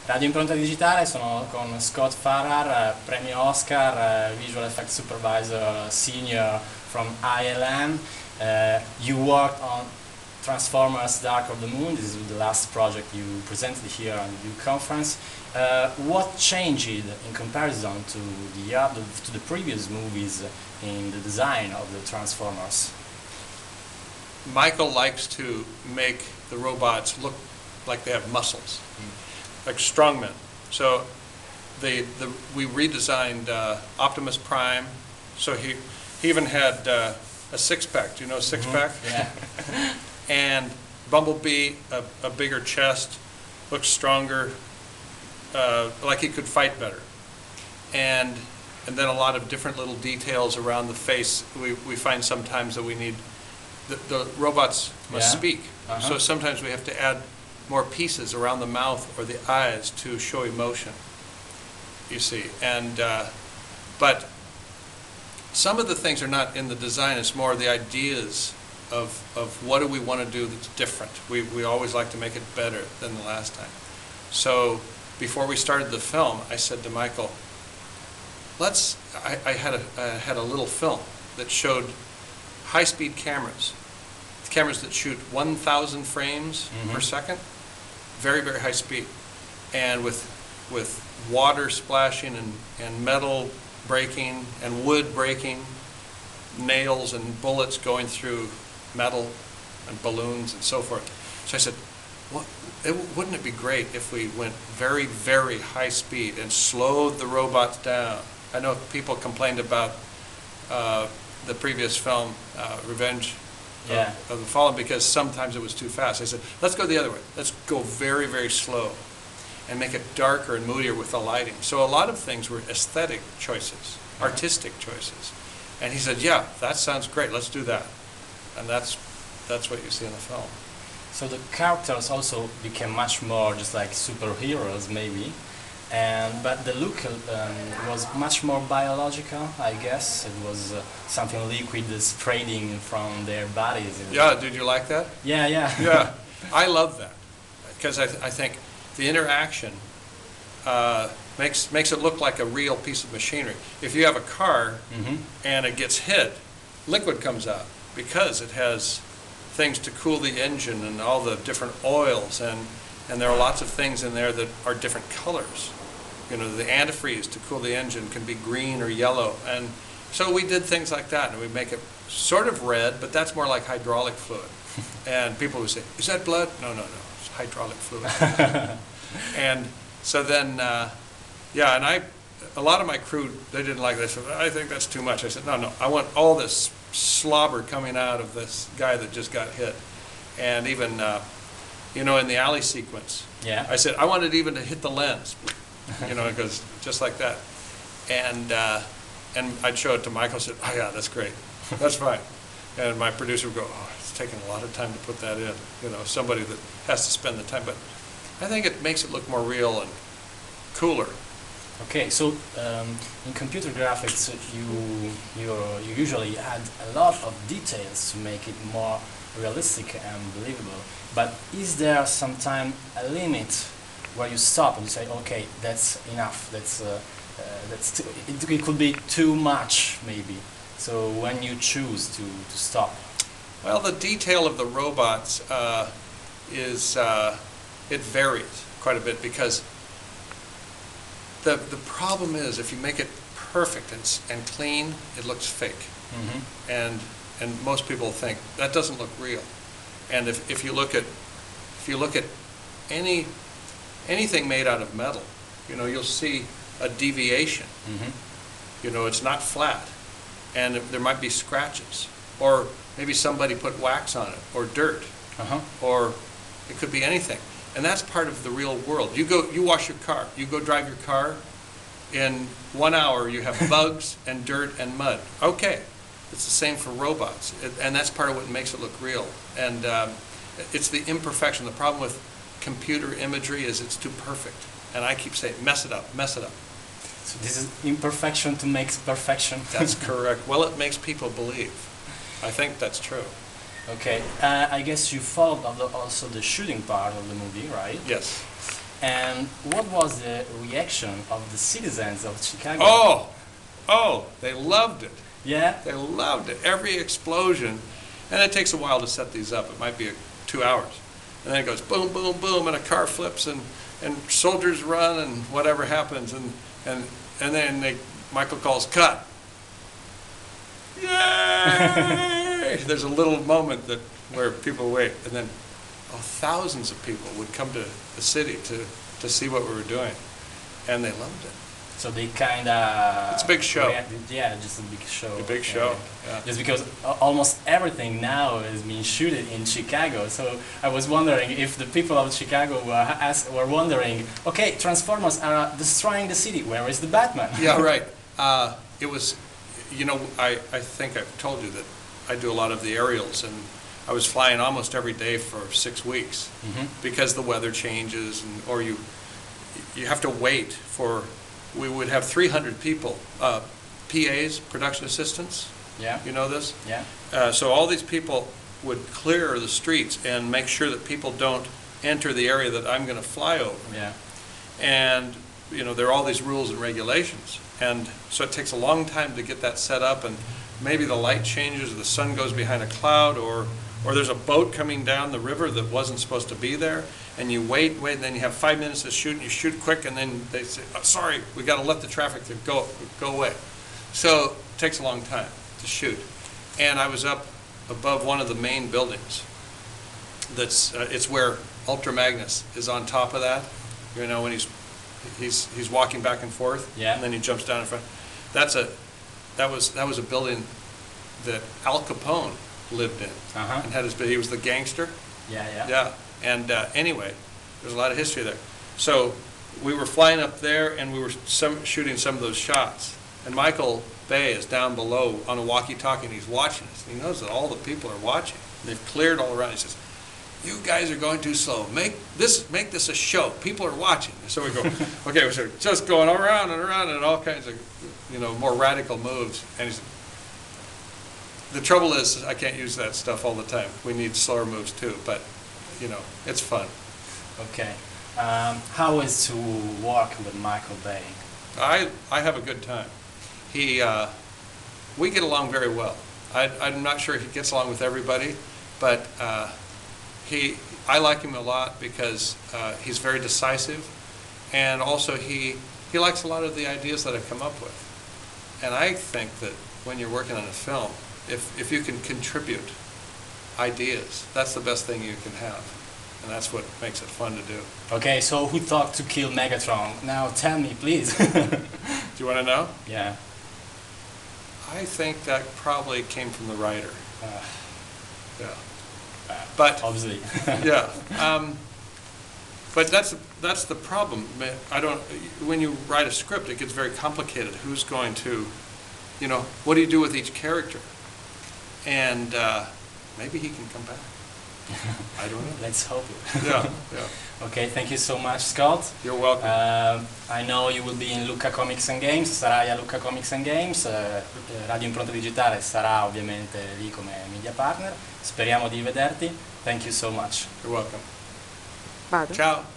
Radio Improntadigitale, sono con Scott Farrar, premio Oscar, Visual Effects Supervisor Senior from ILM. You worked on Transformers Dark of the Moon. This is the last project you presented here on the ViewConference. What changed in comparison to the previous movies in the design of the Transformers? Michael likes to make the robots look like they have muscles, like strongmen. So we redesigned Optimus Prime. So he even had a six-pack. Do you know a six-pack? Yeah. And Bumblebee, a bigger chest, looks stronger, like he could fight better. And then a lot of different little details around the face. We find sometimes that we need, the robots must speak. So sometimes we have to add more pieces around the mouth or the eyes to show emotion, you see. And but some of the things are not in the design, it's more the ideas of what do we want to do that's different. We always like to make it better than the last time. So before we started the film, I said to Michael, I had a little film that showed high-speed cameras that shoot 1,000 frames per second, very, very high speed, and with water splashing and metal breaking and wood breaking, nails and bullets going through metal and balloons and so forth. So I said, wouldn't it be great if we went very, very high speed and slowed the robots down? I know people complained about the previous film, Revenge of the Fallen, because sometimes it was too fast. I said, let's go the other way. Let's go very, very slow and make it darker and moodier with the lighting. So a lot of things were aesthetic choices, artistic choices. And he said, yeah, that sounds great. Let's do that. And that's what you see in the film. So the characters also became much more just like superheroes, maybe. But the look was much more biological, I guess. It was something liquid spreading from their bodies. Yeah, did you like that? Yeah, yeah. Yeah, I love that, because I think the interaction makes it look like a real piece of machinery. If you have a car and it gets hit, liquid comes out because it has things to cool the engine and all the different oils, and there are lots of things in there that are different colors. You know, the antifreeze to cool the engine can be green or yellow, and so we did things like that, and we make it sort of red, but that's more like hydraulic fluid. And people would say, "Is that blood?" No, no, no, it's hydraulic fluid. And so then, yeah, and a lot of my crew, they didn't like this. I think that's too much. I said, no, I want all this slobber coming out of this guy that just got hit. And even, you know, in the alley sequence, I said, I want it even to hit the lens. You know, it goes just like that. And I'd show it to Michael, said, oh yeah, that's great. That's fine. And my producer would go, oh, it's taking a lot of time to put that in. You know, somebody that has to spend the time. But I think it makes it look more real and cooler. Okay, so in computer graphics, you usually add a lot of details to make it more realistic and believable. But is there sometimes a limit where you stop and you say, okay, that's enough. That's too, it could be too much, maybe. So when you choose to stop. Well, the detail of the robots it varies quite a bit, because the problem is if you make it perfect and clean, it looks fake. And most people think that doesn't look real. And if you look at anything made out of metal, you know, you'll see a deviation. You know, it's not flat, and there might be scratches, or maybe somebody put wax on it, or dirt, or it could be anything. And that's part of the real world. You wash your car, you go drive your car, in 1 hour you have bugs and dirt and mud. Okay, it's the same for robots, and that's part of what makes it look real. And it's the imperfection. The problem with computer imagery is it's too perfect. And I keep saying, mess it up, mess it up. So this is imperfection to make perfection. That's correct. Well, it makes people believe. I think that's true. Okay, I guess you followed also the shooting part of the movie, right? Yes. And what was the reaction of the citizens of Chicago? Oh, they loved it. Yeah? They loved it. Every explosion, and it takes a while to set these up. It might be 2 hours. And then it goes boom, boom, boom, and a car flips, and soldiers run, and whatever happens, and then Michael calls, cut. Yay! There's a little moment where people wait, and then thousands of people would come to the city to see what we were doing, and they loved it. So they kind of... It's a big show. Yeah, just a big show. A big show, yeah. Just because almost everything now is being shooted in Chicago. So I was wondering if the people of Chicago were wondering, okay, Transformers are destroying the city. Where is the Batman? Yeah, right. It was, I think I've told you that I do a lot of the aerials, and I was flying almost every day for 6 weeks because the weather changes, or you have to wait for. We would have 300 people, PAs, production assistants. Yeah. You know this? Yeah. So all these people would clear the streets and make sure that people don't enter the area that I'm going to fly over. Yeah. And there are all these rules and regulations, and so it takes a long time to get that set up. And maybe the light changes, or the sun goes behind a cloud, or there's a boat coming down the river that wasn't supposed to be there. And you wait, and then you have 5 minutes to shoot, and you shoot quick, and then they say, oh, sorry, we got to let the traffic go away. So it takes a long time to shoot. And I was up above one of the main buildings. It's where Ultra Magnus is on top of that. When he's walking back and forth, yeah. And then he jumps down in front. That was a building that Al Capone lived in, and he was the gangster. Yeah. And anyway, there's a lot of history there. So we were flying up there, and we were shooting some of those shots. And Michael Bay is down below on a walkie-talkie, and he's watching us. And he knows that all the people are watching. And they've cleared all around. He says, "You guys are going too slow. Make this a show. People are watching." And so we go, okay, so just going around and around and all kinds of, more radical moves. And he said, the trouble is I can't use that stuff all the time. We need slower moves too, but it's fun. Okay. How is to work with Michael Bay? I have a good time. We get along very well. I'm not sure he gets along with everybody, but I like him a lot because he's very decisive, and also he likes a lot of the ideas that I come up with. And I think that when you're working on a film, if you can contribute ideas, that's the best thing you can have, and that's what makes it fun to do. Okay, so who thought to kill Megatron? Now tell me, please. Do you want to know? Yeah. I think that probably came from the writer. Yeah. But obviously. Yeah. But that's the problem. When you write a script, it gets very complicated. Who's going to, what do you do with each character? And maybe he can come back. I don't know. Let's hope it. Yeah. Okay, thank you so much, Scott. You're welcome. I know you will be in Lucca Comics and Games, sarai a Lucca Comics and Games, Radio Improntadigitale sarà ovviamente lì come media partner. Speriamo di vederti. Thank you so much. You're welcome. Vado. Ciao.